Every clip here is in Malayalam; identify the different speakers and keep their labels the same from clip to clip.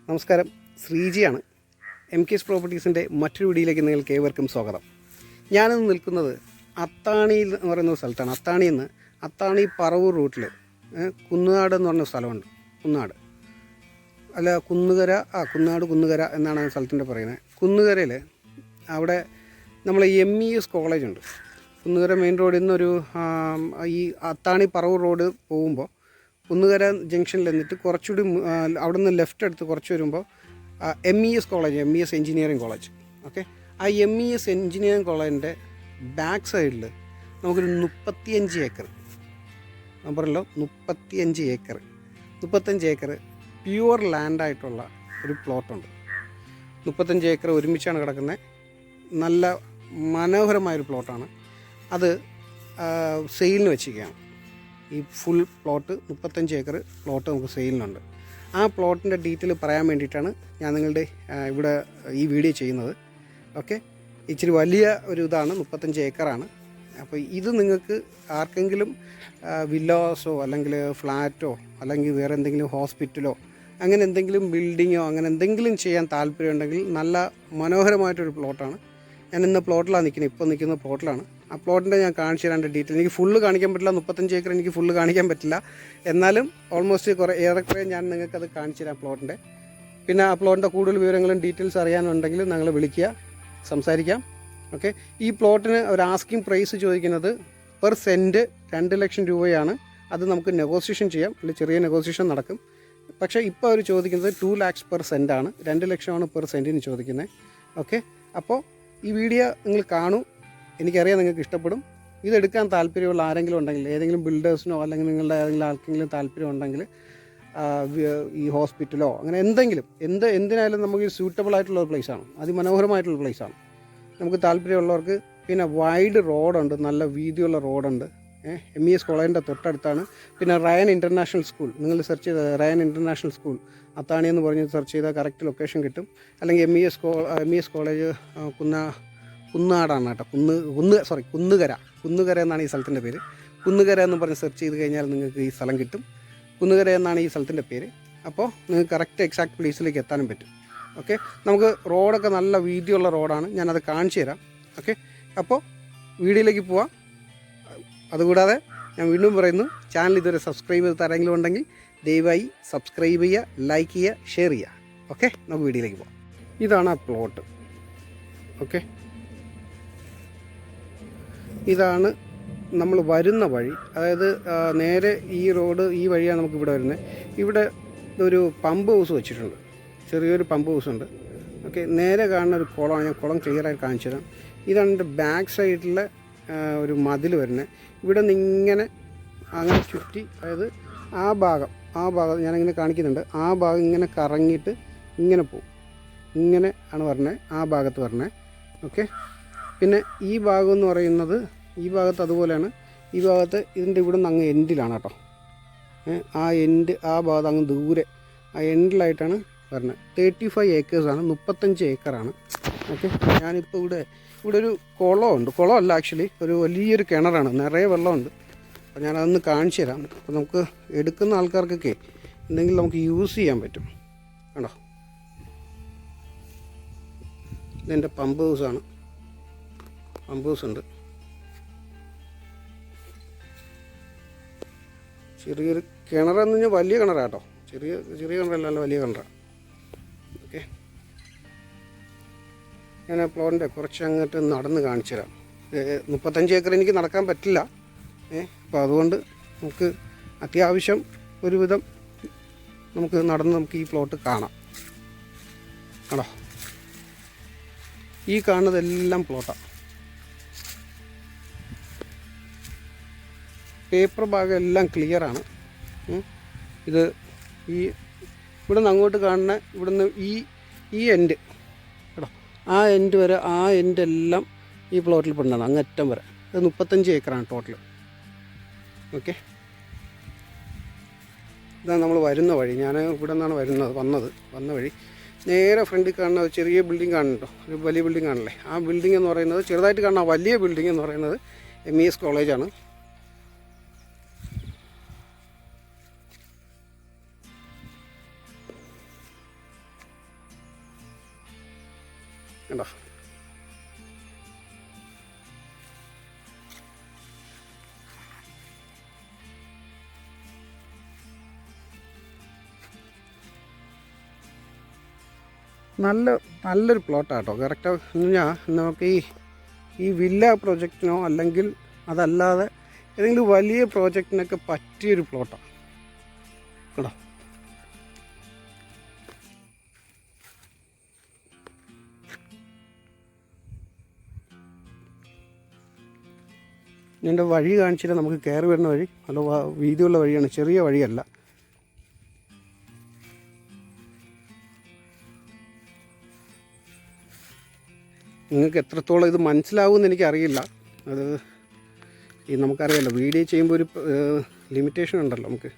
Speaker 1: നമസ്കാരം, ശ്രീജിയാണ്. എം കെ എസ് പ്രോപ്പർട്ടീസിൻ്റെ മറ്റൊരു വീഡിയോയിലേക്ക് നിങ്ങൾക്ക് ഏവർക്കും സ്വാഗതം. ഞാനിന്ന് നിൽക്കുന്നത് അത്താണിയിൽ എന്ന് പറയുന്ന സ്ഥലത്താണ്. അത്താണിയിൽ നിന്ന് അത്താണി പറവൂർ റൂട്ടിൽ കുന്നുകാട് എന്ന് പറഞ്ഞ സ്ഥലമുണ്ട്. കുന്നുകാട് അല്ല കുന്നുകര കുന്നുകര എന്നാണ് ആ സ്ഥലത്തിൻ്റെ പറയുന്നത്. കുന്നുകരയിൽ അവിടെ നമ്മൾ MES കോളേജുണ്ട്. കുന്നുകര മെയിൻ റോഡിൽ നിന്നൊരു ഈ അത്താണി പറവൂർ റോഡ് പോകുമ്പോൾ കുന്നുകര ജംഗ്ഷനിൽ നിന്നിട്ട് കുറച്ചുകൂടി അവിടെ നിന്ന് ലെഫ്റ്റ് എടുത്ത് കുറച്ച് വരുമ്പോൾ MES college, MES engineering college. Okay, ആ MES എഞ്ചിനീയറിംഗ് കോളേജിൻ്റെ ബാക്ക് സൈഡിൽ നമുക്കൊരു 35 ഏക്കർ, ഞാൻ പറഞ്ഞല്ലോ 35 ഏക്കർ പ്യുവർ ലാൻഡായിട്ടുള്ള ഒരു പ്ലോട്ടുണ്ട്. 35 ഏക്കർ ഒരുമിച്ചാണ് കിടക്കുന്നത്. നല്ല മനോഹരമായൊരു പ്ലോട്ടാണ്. അത് സെയിലിന് വെച്ചിരിക്കുകയാണ്. ഈ ഫുൾ പ്ലോട്ട് 35 ഏക്കർ പ്ലോട്ട് നമുക്ക് സെയിലിനുണ്ട്. ആ പ്ലോട്ടിൻ്റെ ഡീറ്റെയിൽ പറയാൻ വേണ്ടിയിട്ടാണ് ഞാൻ നിങ്ങളുടെ ഇവിടെ ഈ വീഡിയോ ചെയ്യുന്നത്. ഓക്കെ, ഇച്ചിരി വലിയ ഒരു ഇതാണ്, 35 ഏക്കറാണ്. അപ്പോൾ ഇത് നിങ്ങൾക്ക് ആർക്കെങ്കിലും വില്ലാസോ അല്ലെങ്കിൽ ഫ്ലാറ്റോ അല്ലെങ്കിൽ വേറെ എന്തെങ്കിലും ഹോസ്പിറ്റലോ അങ്ങനെ എന്തെങ്കിലും ബിൽഡിങ്ങോ അങ്ങനെ എന്തെങ്കിലും ചെയ്യാൻ താല്പര്യമുണ്ടെങ്കിൽ നല്ല മനോഹരമായിട്ടൊരു പ്ലോട്ടാണ്. ഞാൻ ഇന്ന് പ്ലോട്ടിലാണ് നിൽക്കുന്നത്, ഇപ്പോൾ നിൽക്കുന്ന പ്ലോട്ടിലാണ്. ആ പ്ലോട്ടിൻ്റെ ഞാൻ കാണിച്ചു തരാൻ ഡീറ്റെയിൽ എനിക്ക് ഫുള്ള് കാണിക്കാൻ പറ്റില്ല. 35 ഏക്കർ എനിക്ക് ഫുള്ള് കാണിക്കാൻ പറ്റില്ല. എന്നാലും ഓൾമോസ്റ്റ് ഏറെക്കുറെ ഞാൻ നിങ്ങൾക്കത് കാണിച്ചു തരാം പ്ലോട്ടിൻ്റെ. പിന്നെ ആ പ്ലോട്ടിൻ്റെ കൂടുതൽ വിവരങ്ങളും ഡീറ്റെയിൽസ് അറിയാനുണ്ടെങ്കിൽ ഞങ്ങൾ വിളിക്കുക, സംസാരിക്കാം. ഓക്കെ, ഈ പ്ലോട്ടിന് ഒരു ആസ്കിങ് പ്രൈസ് ചോദിക്കുന്നത് പെർ സെൻറ്റ് 2 ലക്ഷം രൂപയാണ്. അത് നമുക്ക് നെഗോസിയേഷൻ ചെയ്യാം, അല്ലെങ്കിൽ ചെറിയ നെഗോസിയേഷൻ നടക്കും. പക്ഷേ ഇപ്പോൾ അവർ ചോദിക്കുന്നത് 2 lakhs പെർ സെൻറ്റാണ്. 2 ലക്ഷമാണ് പെർ സെൻറ്റിന് ചോദിക്കുന്നത്. ഓക്കെ, അപ്പോൾ ഈ വീഡിയോ നിങ്ങൾ കാണൂ, എനിക്കറിയാം നിങ്ങൾക്ക് ഇഷ്ടപ്പെടും. ഇതെടുക്കാൻ താല്പര്യമുള്ള ആരെങ്കിലും ഉണ്ടെങ്കിൽ, ഏതെങ്കിലും ബിൽഡേഴ്സിനോ അല്ലെങ്കിൽ നിങ്ങളുടെ ഏതെങ്കിലും ആർക്കെങ്കിലും താല്പര്യം ഉണ്ടെങ്കിൽ ഈ ഹോസ്പിറ്റലോ അങ്ങനെ എന്തിനായാലും നമുക്ക് സ്യൂട്ടബിൾ ആയിട്ടുള്ള ഒരു പ്ലേസാണ്, അതിമനോഹരമായിട്ടുള്ള പ്ലേസാണ്. നമുക്ക് താല്പര്യമുള്ളവർക്ക്. പിന്നെ വൈഡ് റോഡുണ്ട്, നല്ല വീതിയുള്ള റോഡുണ്ട്. MES കോളേജിൻ്റെ തൊട്ടടുത്താണ്. പിന്നെ റയൻ ഇൻ്റർനാഷണൽ സ്കൂൾ, നിങ്ങൾ സെർച്ച് ചെയ്താൽ റയൻ ഇൻ്റർനാഷണൽ സ്കൂൾ അത്താണി എന്ന് പറഞ്ഞ് സെർച്ച് ചെയ്താൽ കറക്റ്റ് ലൊക്കേഷൻ കിട്ടും. അല്ലെങ്കിൽ MES കോളേജ് കുന്നാടാണ് കേട്ടോ. കുന്നുകര എന്നാണ് ഈ സ്ഥലത്തിൻ്റെ പേര്. കുന്നുകര എന്ന് പറഞ്ഞ് സെർച്ച് ചെയ്ത് കഴിഞ്ഞാൽ നിങ്ങൾക്ക് ഈ സ്ഥലം കിട്ടും. കുന്നുകര എന്നാണ് ഈ സ്ഥലത്തിൻ്റെ പേര്. അപ്പോൾ നിങ്ങൾക്ക് കറക്റ്റ് എക്സാക്ട് പ്ലേസിലേക്ക് എത്താനും പറ്റും. ഓക്കെ, നമുക്ക് റോഡൊക്കെ നല്ല വീതിയുള്ള റോഡാണ്, ഞാനത് കാണിച്ചു തരാം. ഓക്കെ, അപ്പോൾ വീഡിയോയിലേക്ക് പോവാം. അതുകൂടാതെ ഞാൻ വീണ്ടും പറയുന്നു, ചാനൽ ഇതുവരെ സബ്സ്ക്രൈബ് ചെയ്ത് ആരെങ്കിലും ഉണ്ടെങ്കിൽ ദയവായി സബ്സ്ക്രൈബ് ചെയ്യുക, ലൈക്ക് ചെയ്യുക, ഷെയർ ചെയ്യുക. ഓക്കെ, നമുക്ക് വീഡിയോയിലേക്ക് പോകാം. ഇതാണ് ആ പ്ലോട്ട്. ഓക്കെ, ഇതാണ് നമ്മൾ വരുന്ന വഴി. അതായത് നേരെ ഈ റോഡ് ഈ വഴിയാണ് നമുക്ക് ഇവിടെ വരുന്നത്. ഇവിടെ ഒരു പമ്പ് ഹൗസ് വെച്ചിട്ടുണ്ട്, ചെറിയൊരു പമ്പ് ഹൗസ് ഉണ്ട്. ഓക്കെ, നേരെ കാണുന്ന ഒരു കുളമാണ്. ഞാൻ കുളം ക്ലിയറായി കാണിച്ചു തരാം. ഇതാണ് എൻ്റെ ബാക്ക് സൈഡിലെ ഒരു മതിൽ വരുന്നത്. ഇവിടെ നിന്ന് ഇങ്ങനെ അങ്ങനെ ചുറ്റി, അതായത് ആ ഭാഗം ഞാനിങ്ങനെ കാണിക്കുന്നുണ്ട്. ആ ഭാഗം ഇങ്ങനെ കറങ്ങിയിട്ട് ഇങ്ങനെ പോകും. ഇങ്ങനെ ആണ് പറഞ്ഞത്, ആ ഭാഗത്ത് പറഞ്ഞത്. ഓക്കെ, പിന്നെ ഈ ഭാഗം എന്ന് പറയുന്നത് ഈ ഭാഗത്ത് അതുപോലെയാണ്. ഈ ഭാഗത്ത് ഇതിൻ്റെ ഇവിടെ നിന്ന് അങ്ങ് എൻഡിലാണ് കേട്ടോ. ആ ഭാഗത്ത് അങ്ങ് ദൂരെ ആ എൻഡിലായിട്ടാണ് പറഞ്ഞത്. 35 ഏക്കേഴ്സാണ്, 35 ഏക്കറാണ്. ഓക്കെ, ഞാനിപ്പോൾ ഇവിടെ ഒരു കുളമുണ്ട്. കുളമല്ല, ആക്ച്വലി ഒരു വലിയൊരു കിണറാണ്, നിറയെ വെള്ളമുണ്ട്. അപ്പോൾ ഞാനതൊന്ന് കാണിച്ചു തരാം. അപ്പോൾ നമുക്ക് എടുക്കുന്ന ആൾക്കാർക്കൊക്കെ എന്തെങ്കിലും നമുക്ക് യൂസ് ചെയ്യാൻ പറ്റും. കണ്ടോ, ഇതെൻ്റെ പമ്പ് ഹൗസാണ്. പമ്പ് ഹൗസ് ഉണ്ട്. ചെറിയൊരു കിണറെന്ന് പറഞ്ഞാൽ വലിയ കിണറാണ് കേട്ടോ. ചെറിയ കിണറല്ല, വലിയ കിണറാണ്. ഓക്കെ, ഞാൻ ആ പ്ലോട്ടിൻ്റെ കുറച്ച് അങ്ങോട്ട് നടന്ന് കാണിച്ചു തരാം. 35 ഏക്കർ എനിക്ക് നടക്കാൻ പറ്റില്ല. അപ്പോൾ അതുകൊണ്ട് നമുക്ക് അത്യാവശ്യം ഒരുവിധം നമുക്ക് നടന്ന് നമുക്ക് ഈ പ്ലോട്ട് കാണാം. ആണോ, ഈ കാണുന്നതെല്ലാം പ്ലോട്ടാണ്. പേപ്പർ ഭാഗം എല്ലാം ക്ലിയറാണ്. ഇത് ഇവിടെ നിന്ന് അങ്ങോട്ട് കാണുന്ന ഇവിടുന്ന് ഈ എൻഡ് കേട്ടോ, ആ എൻഡ് വരെ, ആ എൻഡ് എല്ലാം ഈ പ്ലോട്ടിൽ പെടുന്നതാണ്, അങ്ങറ്റം വരെ. അത് 35 ഏക്കറാണ് ടോട്ടൽ. ഓക്കെ, ഇതാണ് നമ്മൾ വരുന്ന വഴി. ഞാൻ ഇവിടെ നിന്നാണ് വന്ന വഴി. നേരെ ഫ്രണ്ടിൽ കാണുന്ന ഒരു ചെറിയ ബിൽഡിംഗ് കാണുന്നുണ്ടോ, ഒരു വലിയ ബിൽഡിംഗ് കാണല്ലേ. ആ ബിൽഡിംഗ് എന്ന് പറയുന്നത്, ചെറുതായിട്ട് കാണുന്ന വലിയ ബിൽഡിംഗ് എന്ന് പറയുന്നത് MES കോളേജാണ്. കണ്ടോ. നല്ലൊരു പ്ലോട്ടാണ് കേട്ടോ. കറക്റ്റ് ഞാൻ നമുക്ക് ഈ വില്ല പ്രോജക്റ്റിനോ അല്ലെങ്കിൽ അതല്ലാതെ ഏതെങ്കിലും വലിയ പ്രോജക്റ്റിനൊക്കെ പറ്റിയൊരു പ്ലോട്ടാണ് കേട്ടോ. ഇതിൻ്റെ വഴി കാണിച്ചിട്ട് നമുക്ക് കയറി വരുന്ന വഴി നല്ല വീതിയുള്ള വഴിയാണ്, ചെറിയ വഴിയല്ല. നിങ്ങൾക്ക് എത്രത്തോളം ഇത് മനസ്സിലാവുമെന്ന് എനിക്കറിയില്ല. അത് നമുക്കറിയാമല്ലോ, വീഡിയോ ചെയ്യുമ്പോൾ ഒരു ലിമിറ്റേഷൻ ഉണ്ടല്ലോ. നമുക്ക്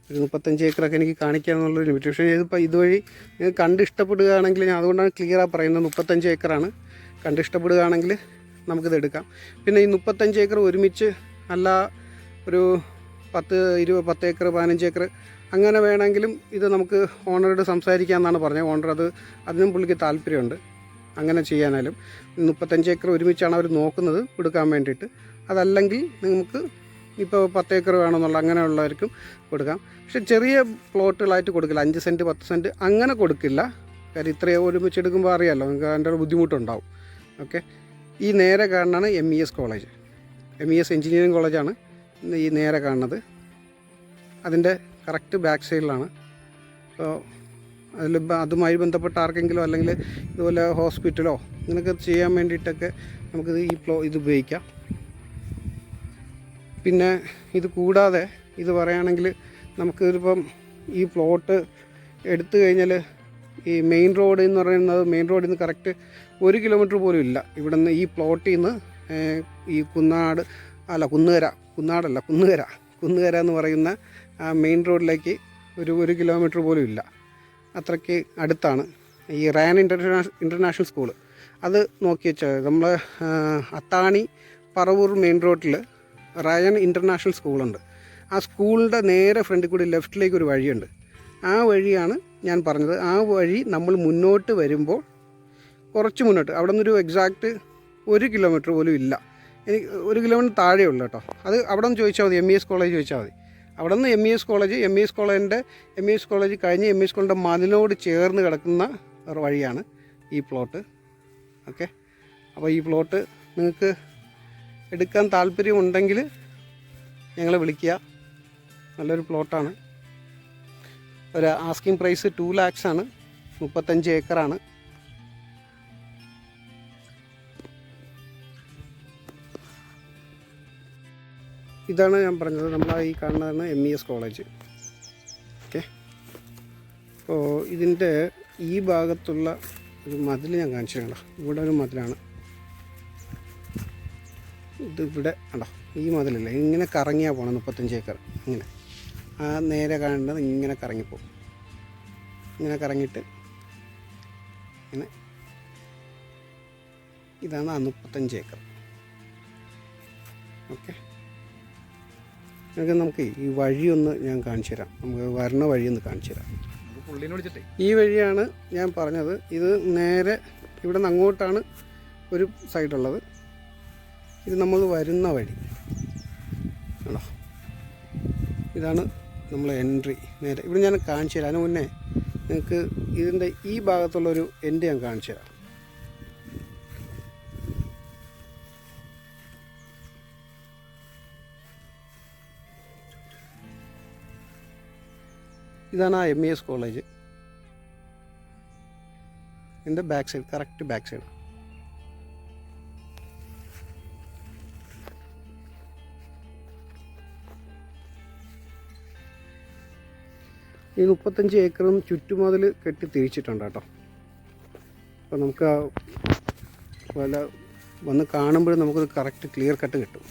Speaker 1: ഒരു 35 ഏക്കറൊക്കെ എനിക്ക് കാണിക്കാമെന്നുള്ളൊരു ലിമിറ്റേഷൻ. ഇതിപ്പോൾ ഇതുവഴി നിങ്ങൾക്ക് കണ്ട് ഇഷ്ടപ്പെടുകയാണെങ്കിൽ, ഞാൻ അതുകൊണ്ടാണ് ക്ലിയറാണ് പറയുന്നത്, 35 ഏക്കറാണ്. കണ്ട് ഇഷ്ടപ്പെടുകയാണെങ്കിൽ നമുക്കിത് എടുക്കാം. പിന്നെ ഈ 35 ഏക്കർ ഒരുമിച്ച് അല്ല, ഒരു 10 ഏക്കർ 15 ഏക്കർ അങ്ങനെ വേണമെങ്കിലും ഇത് നമുക്ക് ഓണറോട് സംസാരിക്കാമെന്നാണ് പറഞ്ഞത്. ഓണർ അതിനും പുള്ളിക്ക് താല്പര്യമുണ്ട് അങ്ങനെ ചെയ്യാനാലും. 35 ഏക്കർ ഒരുമിച്ചാണ് അവർ നോക്കുന്നത് കൊടുക്കാൻ വേണ്ടിയിട്ട്. അതല്ലെങ്കിൽ നമുക്ക് ഇപ്പോൾ 10 ഏക്കർ വേണമെന്നുള്ള അങ്ങനെയുള്ളവർക്കും കൊടുക്കാം. പക്ഷെ ചെറിയ പ്ലോട്ടുകളായിട്ട് കൊടുക്കില്ല. 5 സെൻറ്റ് 10 സെൻറ്റ് അങ്ങനെ കൊടുക്കില്ല. കാര്യം ഇത്രയും ഒരുമിച്ചെടുക്കുമ്പോൾ അറിയാമല്ലോ, നിങ്ങൾക്ക് അതിൻ്റെ ബുദ്ധിമുട്ടുണ്ടാവും. ഓക്കെ. ഈ നേരെ കാണുന്നതാണ് MES കോളേജ്. MES എഞ്ചിനീയറിംഗ് കോളേജാണ് ഈ നേരെ കാണുന്നത്. അതിൻ്റെ കറക്റ്റ് ബാക്ക് സൈഡിലാണ്. അപ്പോൾ അതുമായി ബന്ധപ്പെട്ട ആർക്കെങ്കിലും അല്ലെങ്കിൽ ഇതുപോലെ ഹോസ്പിറ്റലോ ഇങ്ങനെയൊക്കെ ചെയ്യാൻ വേണ്ടിയിട്ടൊക്കെ നമുക്കിത് ഇത് ഉപയോഗിക്കാം. പിന്നെ ഇത് കൂടാതെ ഇത് പറയുകയാണെങ്കിൽ നമുക്കിതിപ്പം ഈ പ്ലോട്ട് എടുത്തു കഴിഞ്ഞാൽ ഈ മെയിൻ റോഡ് എന്ന് പറയുന്നത്, മെയിൻ റോഡിൽ നിന്ന് കറക്റ്റ് 1 കിലോമീറ്റർ പോലും ഇല്ല. ഇവിടെ നിന്ന് ഈ പ്ലോട്ടിൽ നിന്ന് ഈ കുന്നുകര എന്ന് പറയുന്ന മെയിൻ റോഡിലേക്ക് ഒരു 1 കിലോമീറ്റർ പോലും ഇല്ല. അത്രയ്ക്ക് അടുത്താണ് ഈ റയാൻ ഇൻ്റർനാഷണൽ സ്കൂൾ. അത് നോക്കി വെച്ചാൽ നമ്മൾ അത്താണി പറവൂർ മെയിൻ റോഡിൽ റയാൻ ഇൻ്റർനാഷണൽ സ്കൂളുണ്ട്. ആ സ്കൂളിൻ്റെ നേരെ ഫ്രണ്ടിൽ കൂടി ലെഫ്റ്റിലേക്ക് ഒരു വഴിയുണ്ട്. ആ വഴിയാണ് ഞാൻ പറഞ്ഞത്. ആ വഴി നമ്മൾ മുന്നോട്ട് വരുമ്പോൾ കുറച്ച് മുന്നോട്ട്, അവിടെ നിന്നൊരു എക്സാക്റ്റ് 1 കിലോമീറ്റർ പോലും ഇല്ല. എനിക്ക് 1 കിലോമീറ്റർ താഴെയുള്ളൂ കേട്ടോ. അത് അവിടെ നിന്ന് ചോദിച്ചാൽ മതി, MES കോളേജ് ചോദിച്ചാൽ മതി. അവിടെ നിന്ന് MES കോളേജ് കഴിഞ്ഞ് MES കോളേജിൻ്റെ മതിലിനോട് ചേർന്ന് കിടക്കുന്ന ഒരു വഴിയാണ് ഈ പ്ലോട്ട്. ഓക്കെ. അപ്പോൾ ഈ പ്ലോട്ട് നിങ്ങൾക്ക് എടുക്കാൻ താല്പര്യമുണ്ടെങ്കിൽ ഞങ്ങളെ വിളിക്കുക. നല്ലൊരു പ്ലോട്ടാണ്. ഒരു ആസ്കിങ് പ്രൈസ് 2 lakhs ആണ്. 35 ഏക്കറാണ്. ഇതാണ് ഞാൻ പറഞ്ഞത്, നമ്മൾ ഈ കാണുന്നതാണ് MES കോളേജ്. ഓക്കെ. അപ്പോൾ ഇതിൻ്റെ ഈ ഭാഗത്തുള്ള ഒരു മതിൽ ഞാൻ കാണിച്ചു തരാം. ഇവിടെ ഒരു മതിലാണ്. ഇതിവിടെ ഉണ്ടോ, ഈ മതിലല്ലേ, ഇങ്ങനെ കറങ്ങിയാൽ പോകണം. 35 ഏക്കർ ഇങ്ങനെ നേരെ കാണേണ്ടത് ഇങ്ങനെ കറങ്ങിപ്പോകും. ഇങ്ങനെ കറങ്ങിയിട്ട് ഇങ്ങനെ, ഇതാണ് ആ 35 ഏക്കർ. ഓക്കെ. നമുക്ക് ഈ വഴിയൊന്ന് ഞാൻ കാണിച്ചു തരാം. നമുക്ക് വരണ വഴിയൊന്ന് കാണിച്ചു തരാം. ഈ വഴിയാണ് ഞാൻ പറഞ്ഞത്. ഇത് നേരെ ഇവിടെ നിന്ന് അങ്ങോട്ടാണ് ഒരു സൈഡുള്ളത്. ഇത് നമ്മൾ വരുന്ന വഴി ആണോ, ഇതാണ് നമ്മൾ എൻട്രി. നേരെ ഇവിടെ ഞാൻ കാണിച്ചു തരാം. അതിന് മുന്നേ നിങ്ങൾക്ക് ഇതിൻ്റെ ഈ ഭാഗത്തുള്ളൊരു എൻഡ് ഞാൻ കാണിച്ചു തരാം. ഇതാണ് ആ MES കോളേജ്. ഇതിൻ്റെ back side, correct back side. ഈ 35 ഏക്കറും ചുറ്റുമതിൽ കെട്ടി തിരിച്ചിട്ടുണ്ട് കേട്ടോ. അപ്പോൾ നമുക്ക് വന്ന് കാണുമ്പോഴും നമുക്കത് കറക്റ്റ് ക്ലിയർ കട്ട് കിട്ടും.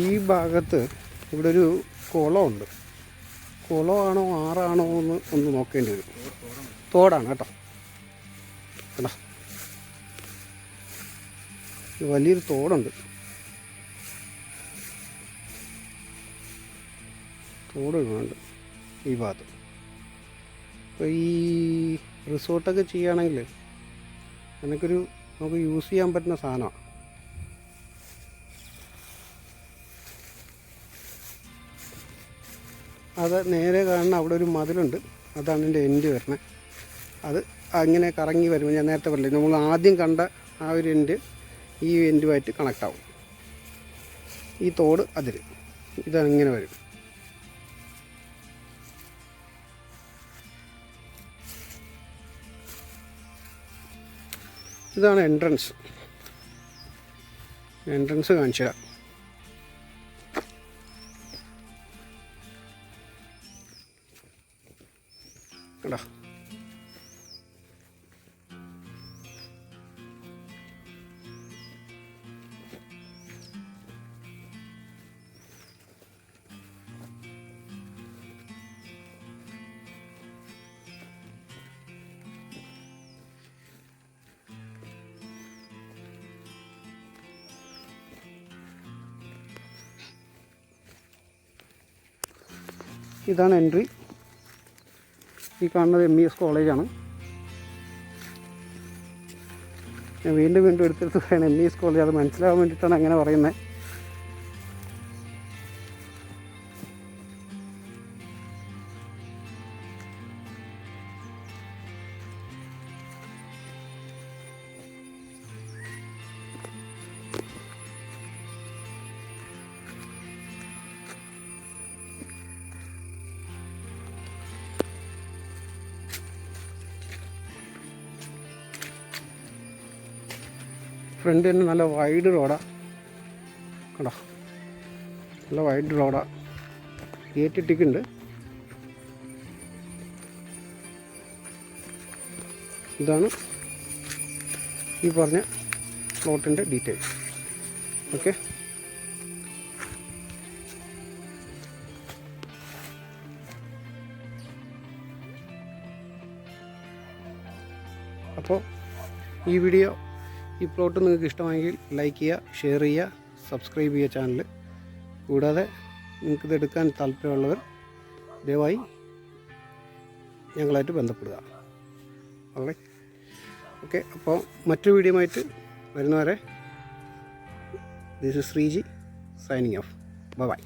Speaker 1: ഈ ഭാഗത്ത് ഇവിടെ ഒരു കുളമുണ്ട്. കുളമാണോ ആറാണോ ഒന്ന് നോക്കേണ്ടി വരും. തോടാണ് കേട്ടോ. കേട്ടോ, വലിയൊരു തോടുണ്ട്. തോട് ഉണ്ട് ഈ ഭാഗത്ത്. അപ്പോൾ ഈ റിസോർട്ടൊക്കെ ചെയ്യുകയാണെങ്കിൽ നമുക്ക് യൂസ് ചെയ്യാൻ പറ്റുന്ന സാധനമാണ്. അത് നേരെ കാണുന്ന അവിടെ ഒരു മതിലുണ്ട്, അതാണ് എൻ്റെ എൻഡ് വരുന്നത്. അത് അങ്ങനെ കറങ്ങി വരുമ്പോൾ ഞാൻ നേരത്തെ പറഞ്ഞില്ലേ, നമ്മൾ ആദ്യം കണ്ട ആ ഒരു എൻഡ് ഈ എൻഡുമായിട്ട് കണക്റ്റ് ആവും. ഈ തോട് അതിൽ ഇതങ്ങനെ വരും. ഇതാണ് എൻട്രൻസ് കാണിച്ചു തരാം. കേട്ടോ, ഇതാണ് എൻട്രി. ഈ കാണുന്നത് MES കോളേജാണ്. ഞാൻ വീണ്ടും എടുത്തെടുത്ത് പറയണം MES കോളേജ്. അത് മനസ്സിലാവാൻ വേണ്ടിയിട്ടാണ് അങ്ങനെ പറയുന്നത്. ഫ്രണ്ട് തന്നെ നല്ല വൈഡ് റോഡാണ്. കണ്ടോ, നല്ല വൈഡ് റോഡാണ്. ഗേറ്റ് ഇട്ടിട്ടുണ്ട്. ഇതാണ് ഈ പറഞ്ഞ പ്ലോട്ടിൻ്റെ ഡീറ്റെയിൽസ്. ഓക്കെ, അപ്പോൾ ഈ പ്ലോട്ട് നിങ്ങൾക്ക് ഇഷ്ടമായെങ്കിൽ ലൈക്ക് ചെയ്യുക, ഷെയർ ചെയ്യുക, സബ്സ്ക്രൈബ് ചെയ്യുക ചാനൽ. കൂടാതെ നിങ്ങൾക്കിത് എടുക്കാൻ താല്പര്യമുള്ളവർ ദയവായി ഞങ്ങളായിട്ട് ബന്ധപ്പെടുക. ഓക്കെ, അപ്പോൾ മറ്റൊരു വീഡിയോ ആയിട്ട് വരുന്നവരെ this is Sreeji signing off. By.